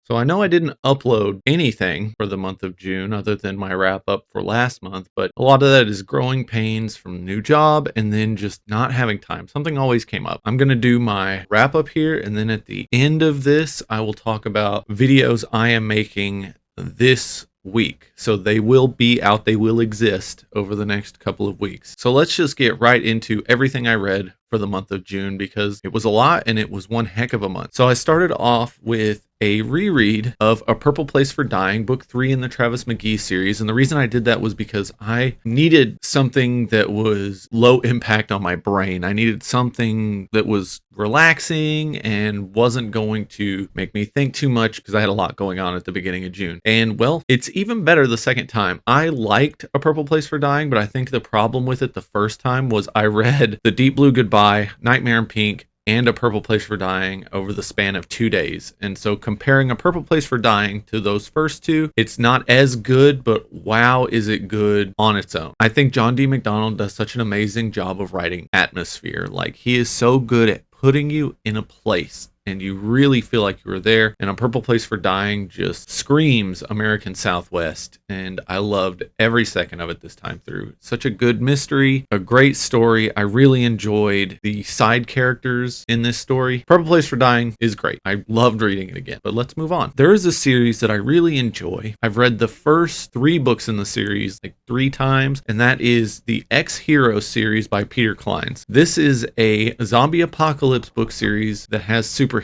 So I know I didn't upload anything for the month of June other than my wrap up for last month, but a lot of that is growing pains from new job and then just not having time. Something always came up. I'm going to do my wrap up here, and then at the end of this, I will talk about videos I am making this week. So they will be out, they will exist over the next couple of weeks. So let's just get right into everything I read for the month of June, because it was a lot and it was one heck of a month. So I started off with a reread of A Purple Place for Dying, book 3 in the Travis McGee series. And the reason I did that was because I needed something that was low impact on my brain. I needed something that was relaxing and wasn't going to make me think too much, because I had a lot going on at the beginning of June. And well, it's even better the second time. I liked A Purple Place for Dying, but I think the problem with it the first time was I read The Deep Blue Goodbye, Nightmare in Pink, and A Purple Place for Dying over the span of 2 days. And so comparing A Purple Place for Dying to those first two, it's not as good, but wow, is it good on its own. I think John D. MacDonald does such an amazing job of writing atmosphere. Like, he is so good at putting you in a place and you really feel like you were there. And A Purple Place for Dying just screams American Southwest, and I loved every second of it this time through. Such a good mystery, a great story. I really enjoyed the side characters in this story. Purple Place for Dying is great. I loved reading it again, but let's move on. There is a series that I really enjoy. I've read the first 3 books in the series like 3 times, and that is the Exhero series by Peter Clines. This is a zombie apocalypse book series that has superheroes,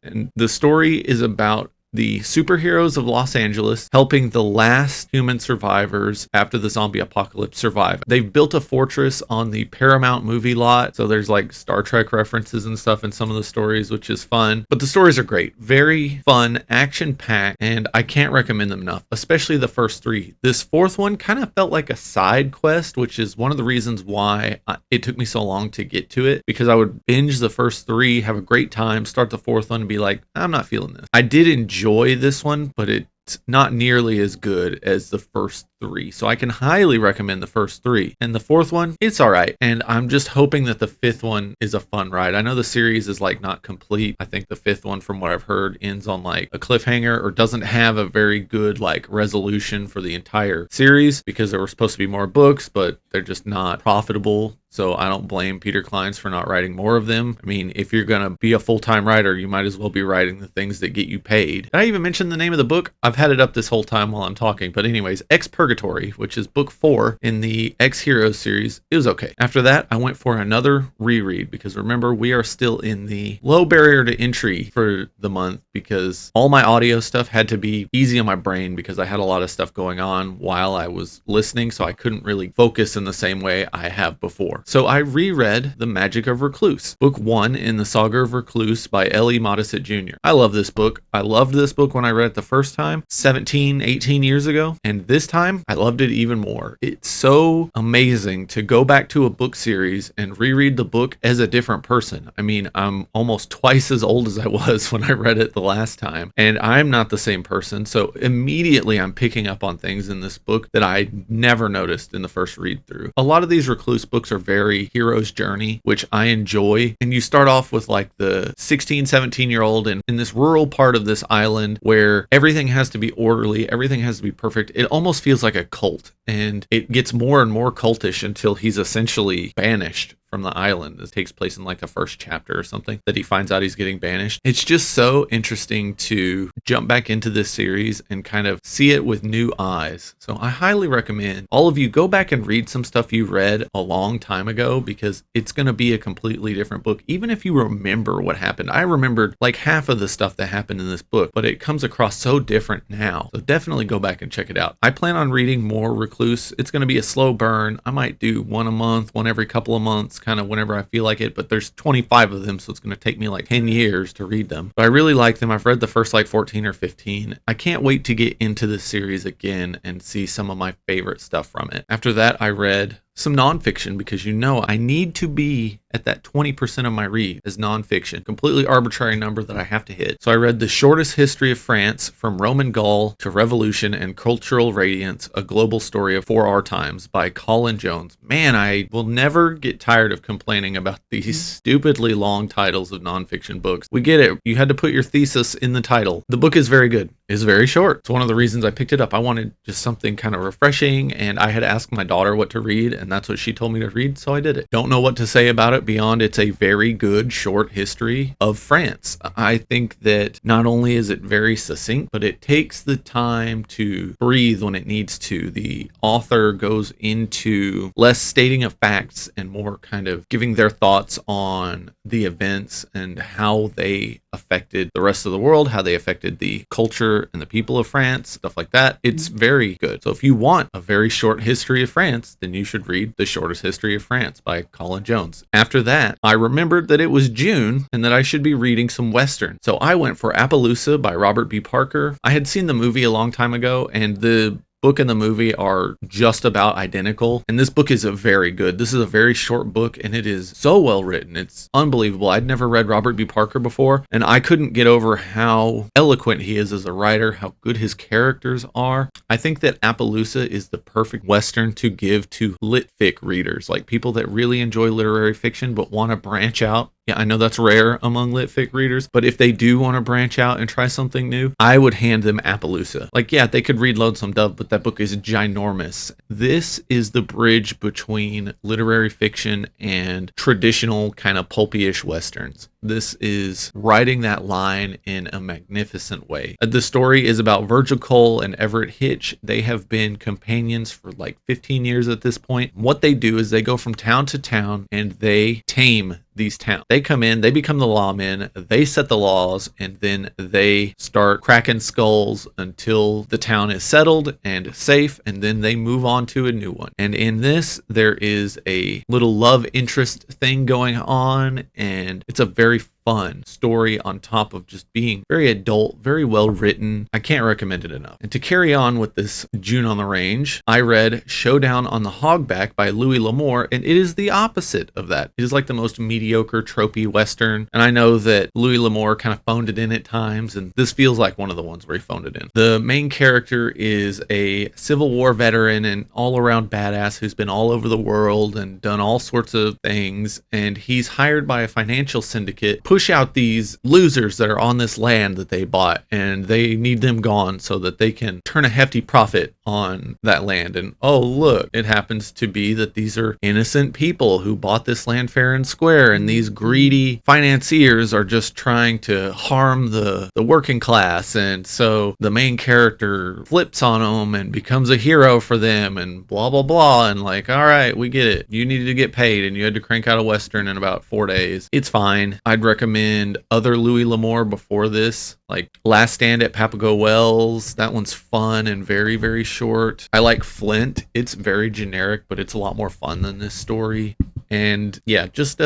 and the story is about the superheroes of Los Angeles helping the last human survivors after the zombie apocalypse survive. They've built a fortress on the Paramount movie lot, so there's like Star Trek references and stuff in some of the stories, which is fun. But the stories are great, very fun, action-packed, and I can't recommend them enough, especially the first 3. This 4th one kind of felt like a side quest, which is one of the reasons why it took me so long to get to it, because I would binge the first 3, have a great time, start the 4th one and be like, I'm not feeling this. I did enjoy this one, but it's not nearly as good as the first 3. So I can highly recommend the first 3. And the 4th one, it's all right. And I'm just hoping that the 5th one is a fun ride. I know the series is like not complete. I think the 5th one, from what I've heard, ends on like a cliffhanger or doesn't have a very good like resolution for the entire series, because there were supposed to be more books, but they're just not profitable. So I don't blame Peter Clines for not writing more of them. I mean, if you're going to be a full-time writer, you might as well be writing the things that get you paid. Did I even mention the name of the book? I've had it up this whole time while I'm talking. But anyways, Expurgatory, which is book 4 in the Exhero series, it was okay. After that, I went for another reread, because remember, we are still in the low barrier to entry for the month, because all my audio stuff had to be easy on my brain, because I had a lot of stuff going on while I was listening, so I couldn't really focus in the same way I have before. So I reread The Magic of Recluse, book 1 in the Saga of Recluse by L.E. Modesitt Jr. I love this book. I loved this book when I read it the first time, 17, 18 years ago. And this time, I loved it even more. It's so amazing to go back to a book series and reread the book as a different person. I mean, I'm almost twice as old as I was when I read it the last time, and I'm not the same person. So immediately I'm picking up on things in this book that I never noticed in the first read through. A lot of these Recluse books are very hero's journey, which I enjoy. And you start off with like the 16, 17-year-old in this rural part of this island where everything has to be orderly, everything has to be perfect. It almost feels like a cult, and it gets more and more cultish until he's essentially banished from the island. This takes place in like the first chapter or something, that he finds out he's getting banished. It's just so interesting to jump back into this series and kind of see it with new eyes. So I highly recommend all of you go back and read some stuff you read a long time ago, because it's going to be a completely different book. Even if you remember what happened, I remembered like half of the stuff that happened in this book, but it comes across so different now. So definitely go back and check it out. I plan on reading more Recluse. It's going to be a slow burn. I might do one a month, one every couple of months, kind of whenever I feel like it, but there's 25 of them, so it's going to take me like 10 years to read them. But I really like them. I've read the first like 14 or 15. I can't wait to get into this series again and see some of my favorite stuff from it. After that, I read some nonfiction, because you know I need to be at that 20% of my read as nonfiction, completely arbitrary number that I have to hit. So I read The Shortest History of France, From Roman Gaul to Revolution and Cultural Radiance, A Global Story of 4 Our Times by Colin Jones. Man, I will never get tired of complaining about these stupidly long titles of nonfiction books. We get it. You had to put your thesis in the title. The book is very good. It's very short. It's one of the reasons I picked it up. I wanted just something kind of refreshing, and I had asked my daughter what to read, and that's what she told me to read, so I did it. Don't know what to say about it beyond it's a very good short history of France. I think that not only is it very succinct, but it takes the time to breathe when it needs to. The author goes into less stating of facts and more kind of giving their thoughts on the events and how they affected the rest of the world, how they affected the culture and the people of France, stuff like that. It's very good. So if you want a very short history of France, then you should read The Shortest History of France by Colin Jones. After that, I remembered that it was June and that I should be reading some Western. So I went for Appaloosa by Robert B. Parker. I had seen the movie a long time ago, and the book and the movie are just about identical, and this book is very good. This is a very short book, and it is so well written. It's unbelievable. I'd never read Robert B. Parker before, and I couldn't get over how eloquent he is as a writer, how good his characters are. I think that Appaloosa is the perfect Western to give to lit-fic readers, like people that really enjoy literary fiction but want to branch out. Yeah, I know that's rare among lit-fic readers, but if they do want to branch out and try something new, I would hand them Appaloosa. Like, yeah, they could read Lonesome Dove, but that book is ginormous. This is the bridge between literary fiction and traditional kind of pulpy-ish Westerns. This is writing that line in a magnificent way. The story is about Virgil Cole and Everett Hitch. They have been companions for like 15 years at this point. What they do is they go from town to town and they tame these towns. They come in, they become the lawmen, they set the laws, and then they start cracking skulls until the town is settled and safe, and then they move on to a new one. And in this, there is a little love interest thing going on, and it's a very fun story on top of just being very adult, very well written. I can't recommend it enough. And to carry on with this June on the Range, I read Showdown on the Hogback by Louis L'Amour, and it is the opposite of that. It is like the most mediocre, tropey Western, and I know that Louis L'Amour kind of phoned it in at times, and this feels like one of the ones where he phoned it in. The main character is a Civil War veteran and all-around badass who's been all over the world and done all sorts of things, and he's hired by a financial syndicate push out these losers that are on this land that they bought, and they need them gone so that they can turn a hefty profit on that land. And oh look, it happens to be that these are innocent people who bought this land fair and square, and these greedy financiers are just trying to harm the working class. And so the main character flips on them and becomes a hero for them and blah blah blah, and like, all right, we get it, you needed to get paid and you had to crank out a Western in about 4 days. It's fine. I'd recommend other Louis L'Amour before this, like Last Stand at Papago Wells. That one's fun and very, very short. I like Flint. It's very generic, but it's a lot more fun than this story. And yeah, just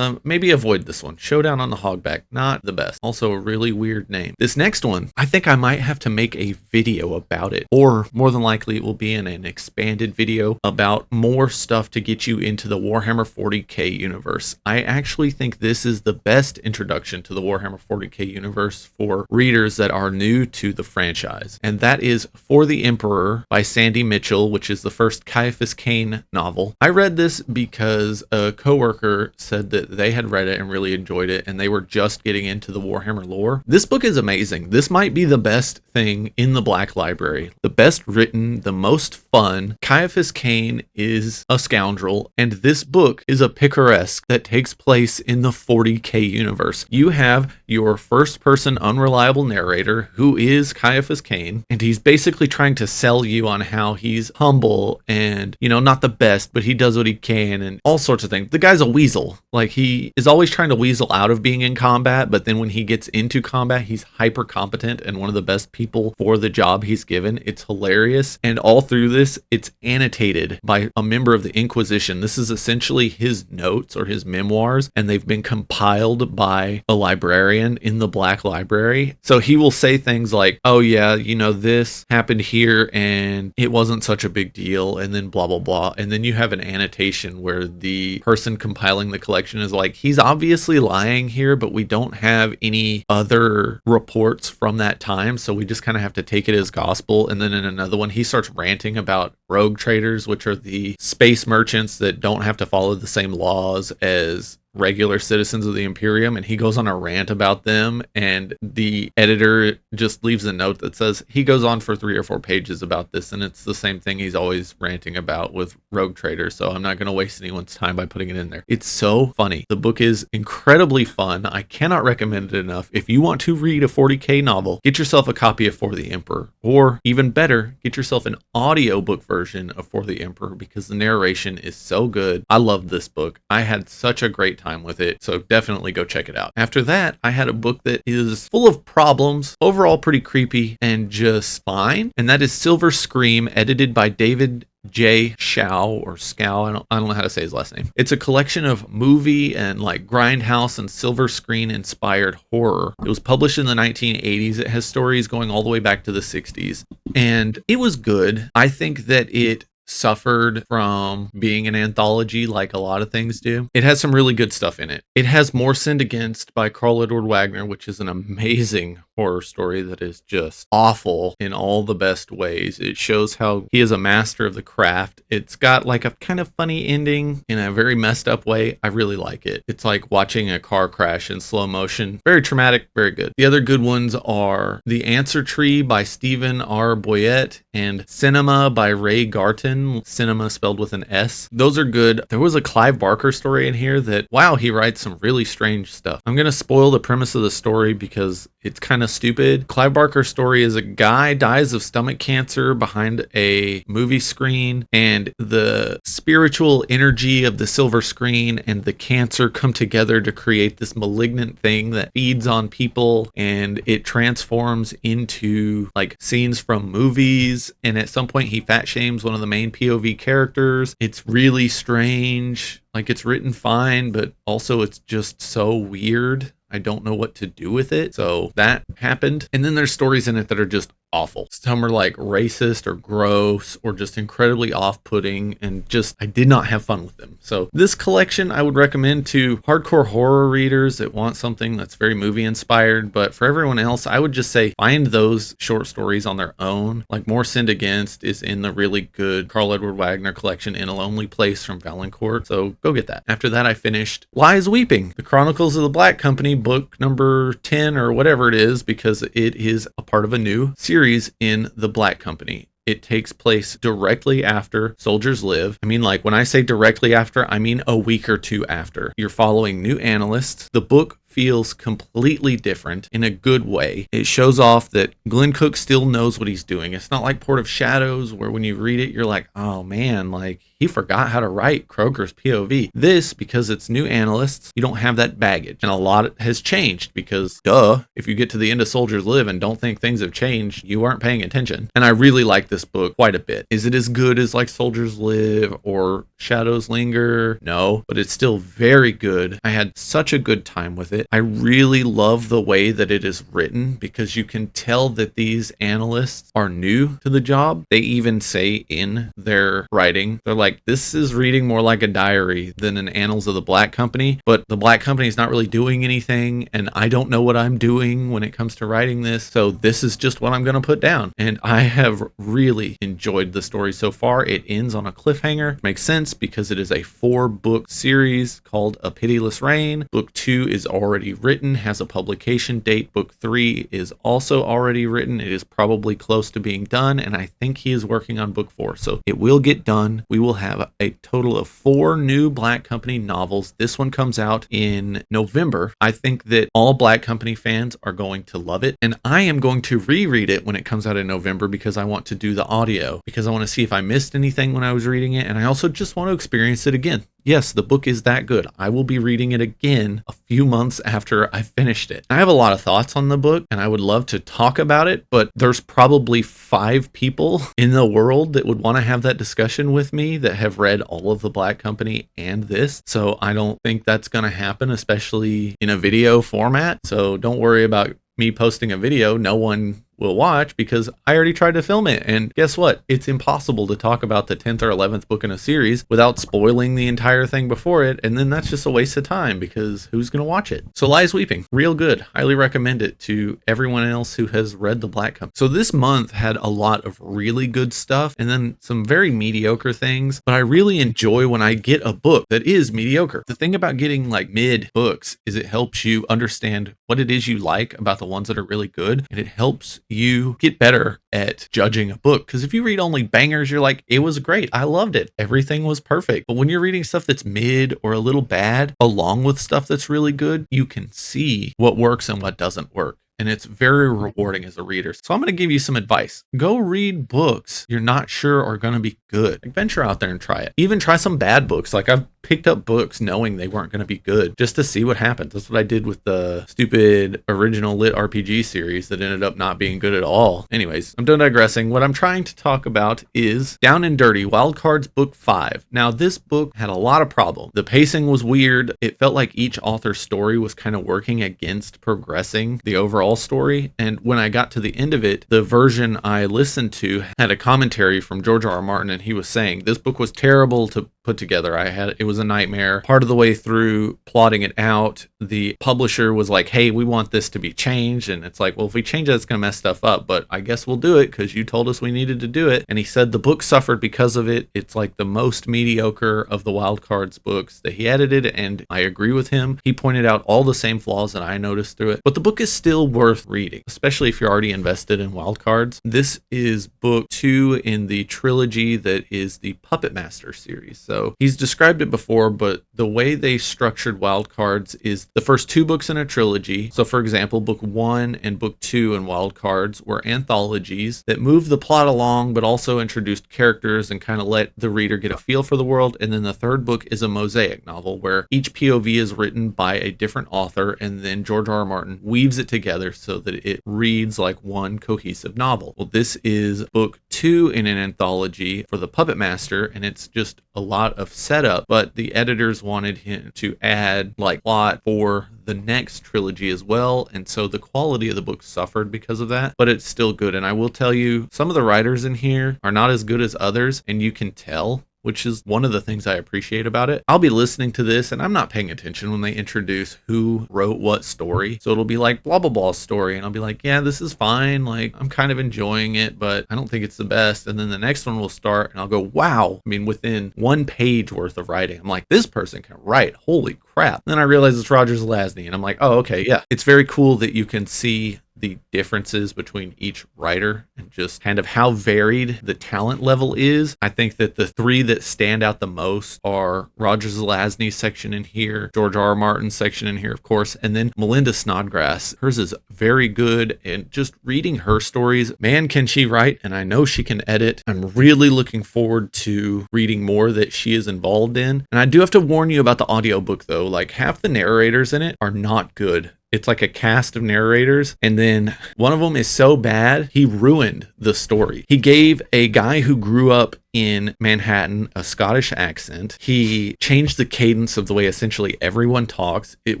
maybe avoid this one. Showdown on the Hogback, not the best. Also a really weird name. This next one, I think I might have to make a video about it, or more than likely it will be in an expanded video about more stuff to get you into the Warhammer 40k universe. I actually think this is the best introduction to the Warhammer 40k universe for readers that are new to the franchise. And that is For the Emperor by Sandy Mitchell, which is the first Caiaphas Cain novel. I read this because a coworker said that they had read it and really enjoyed it, and they were just getting into the Warhammer lore. This book is amazing. This might be the best thing in the Black Library. The best written, the most fun. Caiaphas Cain is a scoundrel, and this book is a picaresque that takes place in the 40k universe. You have your first-person unreliable narrator, who is Caiaphas Cain, and he's basically trying to sell you on how he's humble and, you know, not the best, but he does what he can and all sorts of things. The guy's a weasel. Like, he is always trying to weasel out of being in combat, but then when he gets into combat, he's hyper competent and one of the best people for the job he's given. It's hilarious. And all through this, it's annotated by a member of the Inquisition. This is essentially his notes or his memoirs, and they've been compiled by a librarian in the Black Library. So he will say things like, oh yeah, you know, this happened here and it wasn't such a big deal, and then blah blah blah. And then you have an annotation where the person compiling the collection is like, he's obviously lying here, but we don't have any other reports from that time, so we just kind of have to take it as gospel. And then in another one, he starts ranting about rogue traders, which are the space merchants that don't have to follow the same laws as regular citizens of the Imperium, and he goes on a rant about them, and the editor just leaves a note that says he goes on for 3 or 4 pages about this, and it's the same thing he's always ranting about with rogue traders, so I'm not going to waste anyone's time by putting it in there. It's so funny. The book is incredibly fun. I cannot recommend it enough. If you want to read a 40K novel, get yourself a copy of For the Emperor, or even better, get yourself an audiobook version of For the Emperor, because the narration is so good. I love this book. I had such a great time with it, so definitely go check it out. After that, I had a book that is full of problems, overall pretty creepy and just fine, and that is Silver Scream, edited by David J. Shao or Scow. I don't know how to say his last name. It's a collection of movie and like grindhouse and silver screen inspired horror. It was published in the 1980s. It has stories going all the way back to the 60s, and it was good. I think that it suffered from being an anthology like a lot of things do. It has some really good stuff in it. It has More Sinned Against by Carl Edward Wagner, which is an amazing horror story that is just awful in all the best ways. It shows how he is a master of the craft. It's got like a kind of funny ending in a very messed up way. I really like it. It's like watching a car crash in slow motion. Very traumatic, very good. The other good ones are The Answer Tree by Stephen R. Boyette and Cinema by Ray Garton. Cinema spelled with an S. Those are good. There was a Clive Barker story in here that, wow, he writes some really strange stuff. I'm going to spoil the premise of the story because it's kind of stupid. Clive Barker's story is a guy dies of stomach cancer behind a movie screen, and the spiritual energy of the silver screen and the cancer come together to create this malignant thing that feeds on people, and it transforms into like scenes from movies, and at some point he fat shames one of the main POV characters. It's really strange. Like, it's written fine, but also it's just so weird. I don't know what to do with it. So that happened. And then there's stories in it that are just awful. Some are like racist or gross or just incredibly off-putting, and just I did not have fun with them. So this collection I would recommend to hardcore horror readers that want something that's very movie inspired, but for everyone else I would just say find those short stories on their own. Like More Sinned Against is in the really good Carl Edward Wagner collection In a Lonely Place from Valancourt, so go get that. After that I finished Lies Weeping, The Chronicles of the Black Company, book number 10 or whatever it is, because it is a part of a new series in the Black Company. It takes place directly after Soldiers Live. I mean, like when I say directly after, I mean a week or two after. You're following new analysts. The book feels completely different in a good way. It shows off that Glenn Cook still knows what he's doing. It's not like Port of Shadows where when you read it, you're like, oh man, like he forgot how to write Kroger's POV. This, because it's new analysts, you don't have that baggage. And a lot has changed because, duh, if you get to the end of Soldiers Live and don't think things have changed, you aren't paying attention. And I really like this book quite a bit. Is it as good as like Soldiers Live or Shadows Linger? No, but it's still very good. I had such a good time with it. I really love the way that it is written because you can tell that these analysts are new to the job. They even say in their writing, they're like, this is reading more like a diary than an Annals of the Black Company, but the Black Company is not really doing anything, and I don't know what I'm doing when it comes to writing this, so this is just what I'm going to put down. And I have really enjoyed the story so far. It ends on a cliffhanger. Makes sense because it is a 4-book series called A Pitiless Reign. Book 2 is already written, has a publication date. Book 3 is also already written. It is probably close to being done, and I think he is working on book 4, so it will get done. We will have a total of 4 new Black Company novels. This one comes out in November. I think that all Black Company fans are going to love it, and I am going to reread it when it comes out in November because I want to do the audio, because I want to see if I missed anything when I was reading it, and I also just want to experience it again. Yes, the book is that good. I will be reading it again a few months after I finished it. I have a lot of thoughts on the book, and I would love to talk about it, but there's probably 5 people in the world that would want to have that discussion with me that have read all of the Black Company and this, so I don't think that's going to happen, especially in a video format. So don't worry about me posting a video. No one will watch because I already tried to film it. And guess what? It's impossible to talk about the 10th or 11th book in a series without spoiling the entire thing before it. And then that's just a waste of time because who's going to watch it? So Lies Weeping, real good. Highly recommend it to everyone else who has read The Black Company. So this month had a lot of really good stuff and then some very mediocre things, but I really enjoy when I get a book that is mediocre. The thing about getting like mid books is it helps you understand what it is you like about the ones that are really good, and it helps you get better at judging a book. Because if you read only bangers, you're like, it was great, I loved it, everything was perfect. But when you're reading stuff that's mid or a little bad along with stuff that's really good, you can see what works and what doesn't work. And it's very rewarding as a reader. So I'm going to give you some advice. Go read books you're not sure are going to be good. Like, venture out there and try it. Even try some bad books. Like, I've picked up books knowing they weren't going to be good just to see what happens. That's what I did with the stupid original lit RPG series that ended up not being good at all. Anyways, I'm done digressing. What I'm trying to talk about is Down and Dirty, Wildcards Book 5. Now, this book had a lot of problems. The pacing was weird. It felt like each author's story was kind of working against progressing the overall story. And when I got to the end of it, the version I listened to had a commentary from George R. R. Martin, and he was saying this book was terrible to put together. It was a nightmare. Part of the way through plotting it out, the publisher was like, hey, we want this to be changed. And it's like, well, if we change it, it's going to mess stuff up, but I guess we'll do it because you told us we needed to do it. And he said the book suffered because of it. It's like the most mediocre of the Wildcards books that he edited, and I agree with him. He pointed out all the same flaws that I noticed through it, but the book is still worth reading, especially if you're already invested in Wildcards. This is book 2 in the trilogy that is the Puppet Master series. So he's described it before, but the way they structured Wildcards is the first 2 books in a trilogy. So for example, book 1 and book 2 in Wildcards were anthologies that moved the plot along, but also introduced characters and kind of let the reader get a feel for the world. And then the third book is a mosaic novel where each POV is written by a different author, and then George R. R. Martin weaves it together so that it reads like one cohesive novel. Well, this is book 2 in an anthology for the Puppet Master, and it's just a lot of setup, but the editors wanted him to add like plot for the next trilogy as well, and so the quality of the book suffered because of that, but it's still good. And I will tell you, some of the writers in here are not as good as others, and you can tell, which is one of the things I appreciate about it. I'll be listening to this and I'm not paying attention when they introduce who wrote what story. So it'll be like blah, blah, blah story. And I'll be like, yeah, this is fine. Like, I'm kind of enjoying it, but I don't think it's the best. And then the next one will start and I'll go, wow. I mean, within 1 page worth of writing, I'm like, this person can write. Holy crap. And then I realize it's Roger Zelazny and I'm like, oh, okay, yeah. It's very cool that you can see the differences between each writer and just kind of how varied the talent level is. I think that the 3 that stand out the most are Roger Zelazny's section in here, George R. R. Martin's section in here, of course, and then Melinda Snodgrass. Hers is very good, and just reading her stories, man, can she write, and I know she can edit. I'm really looking forward to reading more that she is involved in. And I do have to warn you about the audiobook though, like half the narrators in it are not good. It's like a cast of narrators, and then one of them is so bad, he ruined the story. He gave a guy who grew up in Manhattan a Scottish accent. He changed the cadence of the way essentially everyone talks. It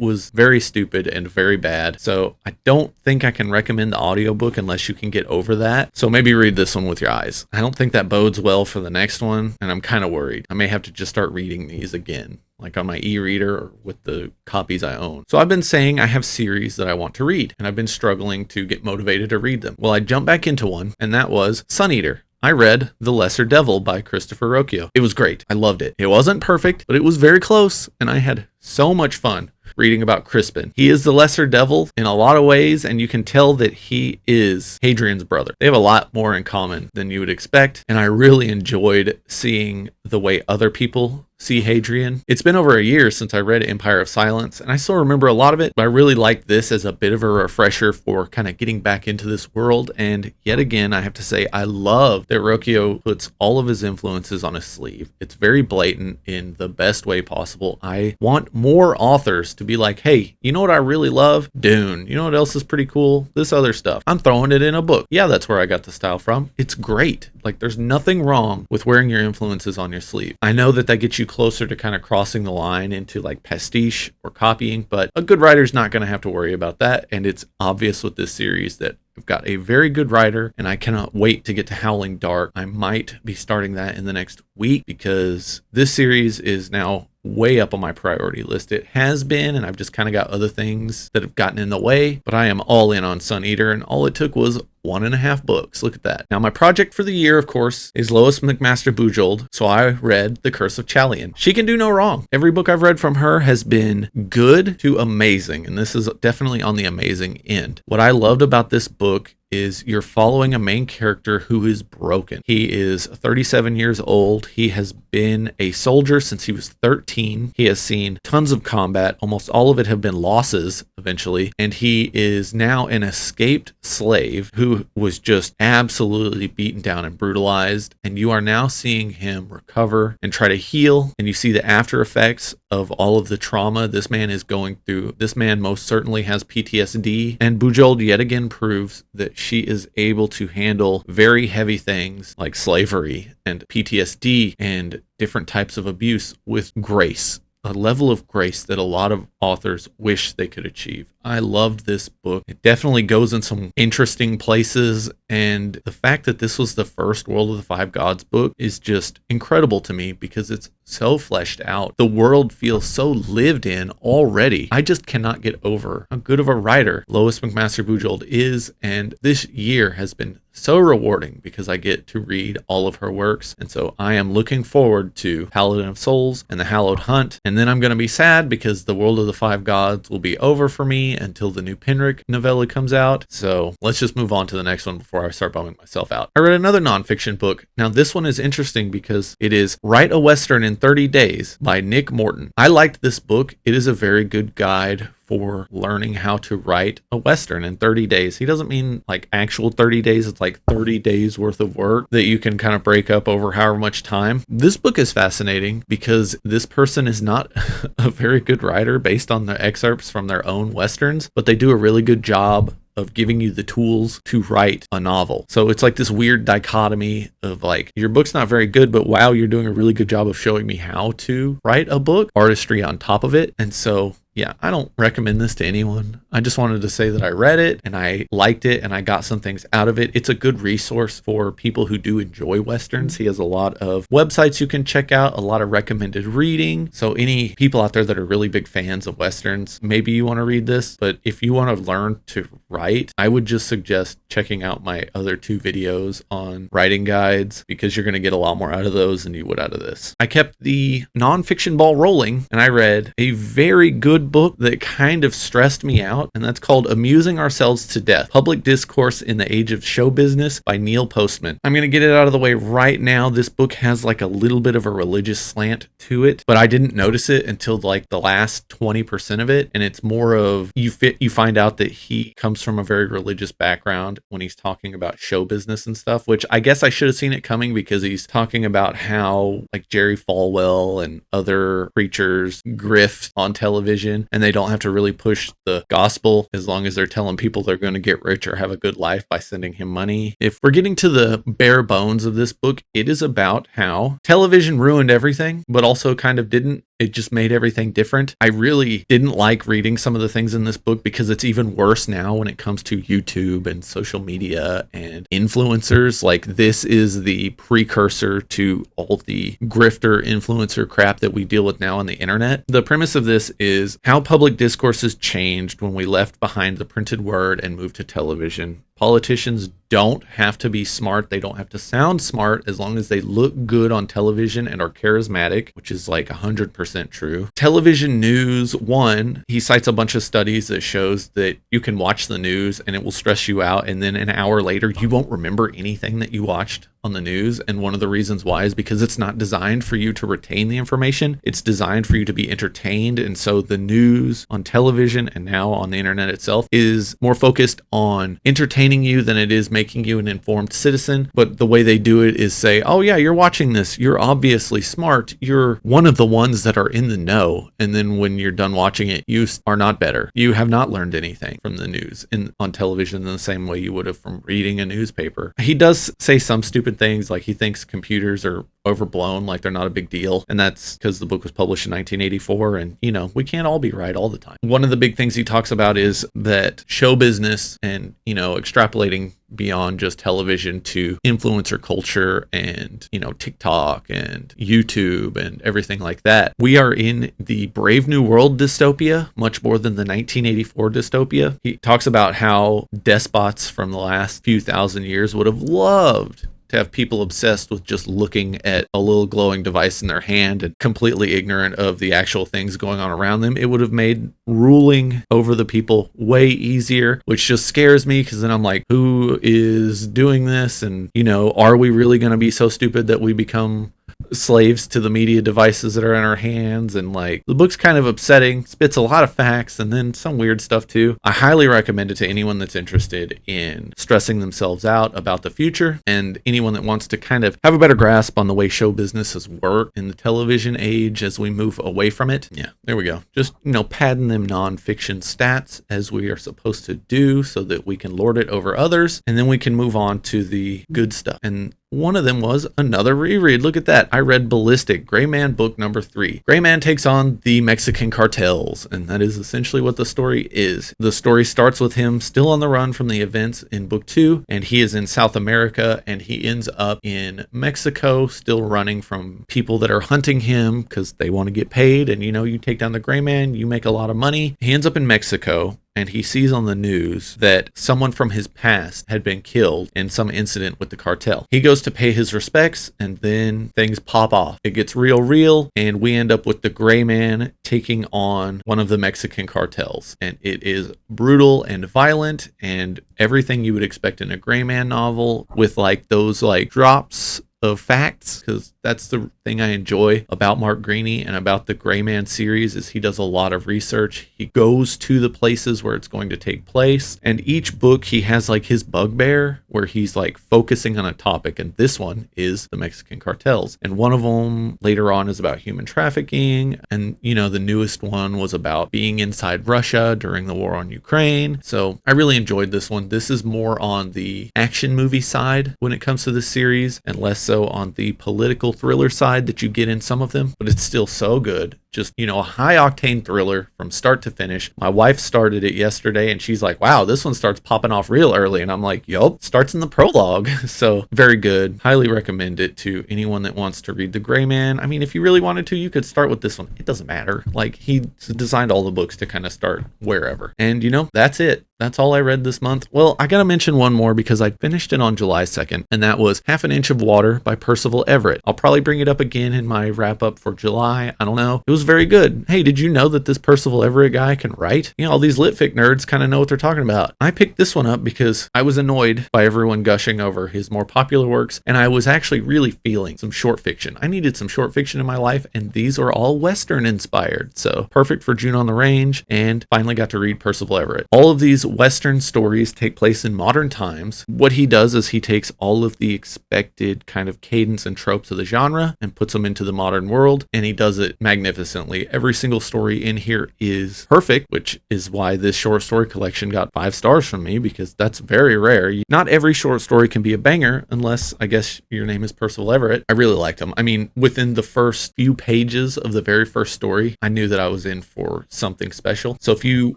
was very stupid and very bad. So I don't think I can recommend the audiobook unless you can get over that. So maybe read this one with your eyes. I don't think that bodes well for the next one, and I'm kind of worried. I may have to just start reading these again, like on my e-reader or with the copies I own. So I've been saying I have series that I want to read, and I've been struggling to get motivated to read them. Well, I jumped back into one, and that was Sun Eater. I read The Lesser Devil by Christopher Rocchio. It was great. I loved it. It wasn't perfect, but it was very close, and I had so much fun reading about Crispin. He is the lesser devil in a lot of ways, and you can tell that he is Hadrian's brother. They have a lot more in common than you would expect, and I really enjoyed seeing the way other people see Hadrian. It's been over a year since I read Empire of Silence, and I still remember a lot of it, but I really like this as a bit of a refresher for kind of getting back into this world. And yet again, I have to say, I love that Rocchio puts all of his influences on his sleeve. It's very blatant in the best way possible. I want more authors to be like, hey, you know what I really love? Dune. You know what else is pretty cool? This other stuff. I'm throwing it in a book. Yeah, that's where I got the style from. It's great. Like, there's nothing wrong with wearing your influences on your sleeve. I know that gets you closer to kind of crossing the line into like pastiche or copying, but a good writer's not going to have to worry about that. And it's obvious with this series that I've got a very good writer, and I cannot wait to get to Howling Dark. I might be starting that in the next week because this series is now way up on my priority list. It has been, and I've just kind of got other things that have gotten in the way, but I am all in on Sun Eater, and all it took was 1.5 books. Look at that. Now, my project for the year, of course, is Lois McMaster Bujold, so I read The Curse of Chalion. She can do no wrong. Every book I've read from her has been good to amazing, and this is definitely on the amazing end. What I loved about this book is you're following a main character who is broken. He is 37 years old. He has been a soldier since he was 13. He has seen tons of combat. Almost all of it have been losses eventually. And he is now an escaped slave who was just absolutely beaten down and brutalized. And you are now seeing him recover and try to heal. And you see the after effects of all of the trauma this man is going through. This man most certainly has PTSD. And Bujold yet again proves that she is able to handle very heavy things like slavery and PTSD and different types of abuse with grace, a level of grace that a lot of authors wish they could achieve. I loved this book. It definitely goes in some interesting places, and the fact that this was the first World of the Five Gods book is just incredible to me because it's so fleshed out. The world feels so lived in already. I just cannot get over how good of a writer Lois McMaster Bujold is, and this year has been so rewarding because I get to read all of her works, and so I am looking forward to Paladin of Souls and The Hallowed Hunt, and then I'm going to be sad because the World of the Five Gods will be over for me until the new Penrick novella comes out. So let's just move on to the next one before I start bumming myself out. I read another nonfiction book. Now this one is interesting because it is Write a Western in 30 Days by Nick Morton. I liked this book. It is a very good guide for learning how to write a Western in 30 days. He doesn't mean like actual 30 days. It's like 30 days worth of work that you can kind of break up over however much time. This book is fascinating because this person is not a very good writer based on the excerpts from their own Westerns, but they do a really good job of giving you the tools to write a novel. So it's like this weird dichotomy of like, your book's not very good, but wow, you're doing a really good job of showing me how to write a book, artistry on top of it. And so yeah, I don't recommend this to anyone. I just wanted to say that I read it and I liked it and I got some things out of it. It's a good resource for people who do enjoy Westerns. He has a lot of websites you can check out, a lot of recommended reading. So any people out there that are really big fans of Westerns, maybe you want to read this, but if you want to learn to write, I would just suggest checking out my other 2 videos on writing guides because you're going to get a lot more out of those than you would out of this. I kept the nonfiction ball rolling and I read a very good book that kind of stressed me out, and that's called Amusing Ourselves to Death, Public Discourse in the Age of Show Business by Neil Postman. I'm going to get it out of the way right now. This book has like a little bit of a religious slant to it, but I didn't notice it until like the last 20% of it, and it's more of you find out that he comes from a very religious background when he's talking about show business and stuff, which I guess I should have seen it coming because he's talking about how like Jerry Falwell and other preachers grift on television and they don't have to really push the gospel as long as they're telling people they're going to get rich or have a good life by sending him money. If we're getting to the bare bones of this book, it is about how television ruined everything, but also kind of didn't. It just made everything different. I really didn't like reading some of the things in this book because it's even worse now when it comes to YouTube and social media and influencers. Like this is the precursor to all the grifter influencer crap that we deal with now on the internet. The premise of this is how public discourse has changed when we left behind the printed word and moved to television. Politicians don't have to be smart. They don't have to sound smart as long as they look good on television and are charismatic, which is like 100% true. Television news, one, he cites a bunch of studies that shows that you can watch the news and it will stress you out. And then an hour later, you won't remember anything that you watched on the news. And one of the reasons why is because it's not designed for you to retain the information. It's designed for you to be entertained. And so the news on television and now on the internet itself is more focused on entertaining you than it is making you an informed citizen. But the way they do it is say, oh yeah, you're watching this. You're obviously smart. You're one of the ones that are in the know. And then when you're done watching it, you are not better. You have not learned anything from the news on television in the same way you would have from reading a newspaper. He does say some stupid stupid things. Like he thinks computers are overblown, like they're not a big deal. And that's because the book was published in 1984. And, we can't all be right all the time. One of the big things he talks about is that show business and, extrapolating beyond just television to influencer culture and, TikTok and YouTube and everything like that. We are in the Brave New World dystopia much more than the 1984 dystopia. He talks about how despots from the last few thousand years would have loved to have people obsessed with just looking at a little glowing device in their hand and completely ignorant of the actual things going on around them. It would have made ruling over the people way easier, which just scares me because then I'm like, who is doing this? And, are we really going to be so stupid that we become slaves to the media devices that are in our hands? And like, the book's kind of upsetting, spits a lot of facts and then some weird stuff too. I highly recommend it to anyone that's interested in stressing themselves out about the future, and anyone that wants to kind of have a better grasp on the way show businesses work in the television age as we move away from it. Yeah, there we go. Just, padding them nonfiction stats as we are supposed to do so that we can lord it over others, and then we can move on to the good stuff. And one of them was another reread. Look at that. I read Ballistic, Gray Man book number 3. Gray Man takes on the Mexican cartels, and that is essentially what the story is. The story starts with him still on the run from the events in book 2, and he is in South America, and he ends up in Mexico, still running from people that are hunting him because they want to get paid. And you take down the Gray Man, you make a lot of money. He ends up in Mexico, and he sees on the news that someone from his past had been killed in some incident with the cartel. He goes to pay his respects, and then things pop off. It gets real, and we end up with the Gray Man taking on one of the Mexican cartels. And it is brutal and violent and everything you would expect in a Gray Man novel, with like those like drops of facts, because that's the thing I enjoy about Mark Greaney and about the Gray Man series is he does a lot of research. He goes to the places where it's going to take place, and each book he has like his bugbear where he's like focusing on a topic, and this one is the Mexican cartels, and one of them later on is about human trafficking, and the newest one was about being inside Russia during the war on Ukraine. So I really enjoyed this one. This is more on the action movie side when it comes to this series, and less so on the political thriller side that you get in some of them, but it's still so good. Just, a high octane thriller from start to finish. My wife started it yesterday and she's like, wow, this one starts popping off real early. And I'm like, yup, starts in the prologue. So very good. Highly recommend it to anyone that wants to read The Gray Man. I mean, if you really wanted to, you could start with this one. It doesn't matter. Like, he designed all the books to kind of start wherever. And that's it. That's all I read this month. Well, I gotta mention one more because I finished it on July 2nd, and that was Half an Inch of Water by Percival Everett. I'll probably bring it up again in my wrap up for July. I don't know. It was very good. Hey, did you know that this Percival Everett guy can write? All these litfic nerds kind of know what they're talking about. I picked this one up because I was annoyed by everyone gushing over his more popular works, and I was actually really feeling some short fiction. I needed some short fiction in my life, and these are all Western inspired. So perfect for June on the Range, and finally got to read Percival Everett. All of these Western stories take place in modern times. What he does is he takes all of the expected kind of cadence and tropes of the genre and puts them into the modern world, and he does it magnificently. Every single story in here is perfect, which is why this short story collection got 5 stars from me, because that's very rare. Not every short story can be a banger unless, I guess, your name is Percival Everett. I really liked them. I mean, within the first few pages of the very first story, I knew that I was in for something special. So if you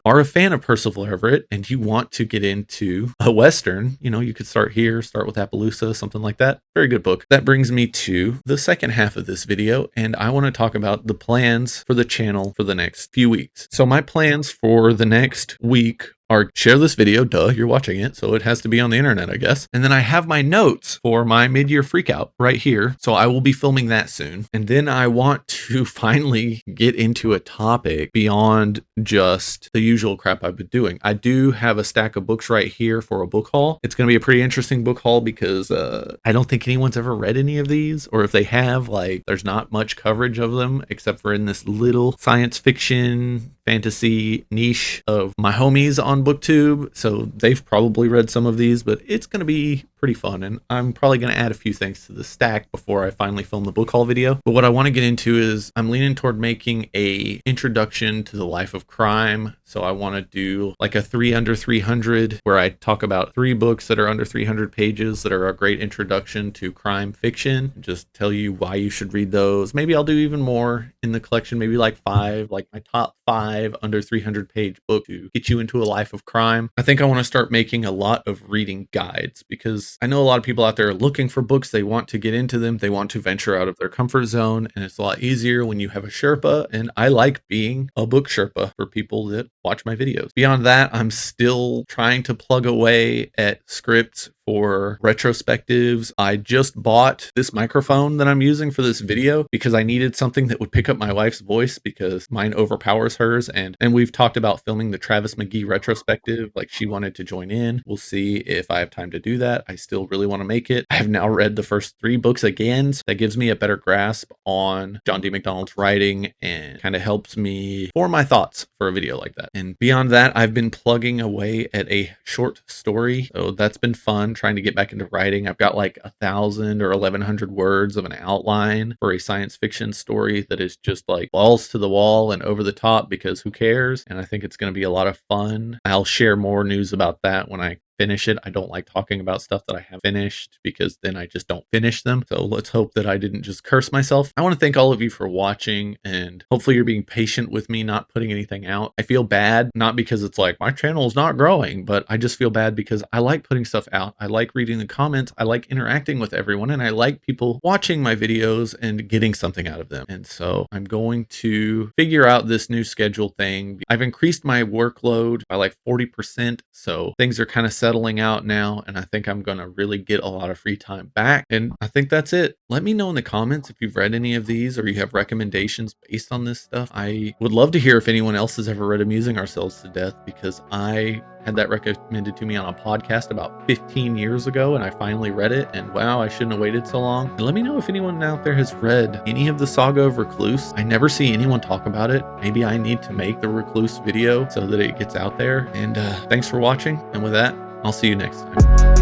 are a fan of Percival Everett and you want to get into a Western, you could start here, start with Appaloosa, something like that. Very good book. That brings me to the second half of this video, and I want to talk about the plans for the channel for the next few weeks. So my plans for the next week are share this video, duh, you're watching it, so it has to be on the internet, I guess. And then I have my notes for my mid-year freakout right here, so I will be filming that soon. And then I want to finally get into a topic beyond just the usual crap I've been doing. I do have a stack of books right here for a book haul. It's going to be a pretty interesting book haul because I don't think anyone's ever read any of these, or if they have, there's not much coverage of them except for in this little science fiction fantasy niche of my homies on BookTube. So they've probably read some of these, but it's going to be pretty fun, and I'm probably going to add a few things to the stack before I finally film the book haul video. But what I want to get into is I'm leaning toward making a introduction to the life of crime. So I want to do like a 3 under 300 where I talk about 3 books that are under 300 pages that are a great introduction to crime fiction. Just tell you why you should read those. Maybe I'll do even more in the collection, maybe like 5, like my top 5 under 300 page book to get you into a life of crime. I think I want to start making a lot of reading guides because I know a lot of people out there are looking for books. They want to get into them. They want to venture out of their comfort zone. And it's a lot easier when you have a Sherpa. And I like being a book Sherpa for people that watch my videos. Beyond that, I'm still trying to plug away at scripts for retrospectives. I just bought this microphone that I'm using for this video because I needed something that would pick up my wife's voice because mine overpowers hers. And we've talked about filming the Travis McGee retrospective. Like, she wanted to join in. We'll see if I have time to do that. I still really want to make it. I have now read the first 3 books again. So that gives me a better grasp on John D. MacDonald's writing and kind of helps me form my thoughts for a video like that. And beyond that, I've been plugging away at a short story. So that's been fun, trying to get back into writing. I've got like 1,000 or 1,100 words of an outline for a science fiction story that is just like balls to the wall and over the top because who cares? And I think it's going to be a lot of fun. I'll share more news about that when I finish it. I don't like talking about stuff that I have finished because then I just don't finish them. So let's hope that I didn't just curse myself. I want to thank all of you for watching, and hopefully you're being patient with me not putting anything out. I feel bad, not because it's like my channel is not growing, but I just feel bad because I like putting stuff out. I like reading the comments. I like interacting with everyone, and I like people watching my videos and getting something out of them. And so I'm going to figure out this new schedule thing. I've increased my workload by like 40%. So things are kind of settling out now, and I think I'm going to really get a lot of free time back. And I think that's it. Let me know in the comments if you've read any of these or you have recommendations based on this stuff. I would love to hear if anyone else has ever read Amusing Ourselves to Death, because I had that recommended to me on a podcast about 15 years ago, and I finally read it, and wow, I shouldn't have waited so long. And let me know if anyone out there has read any of the Saga of Recluse. I never see anyone talk about it. Maybe I need to make the Recluse video so that it gets out there. And thanks for watching, and with that, I'll see you next time.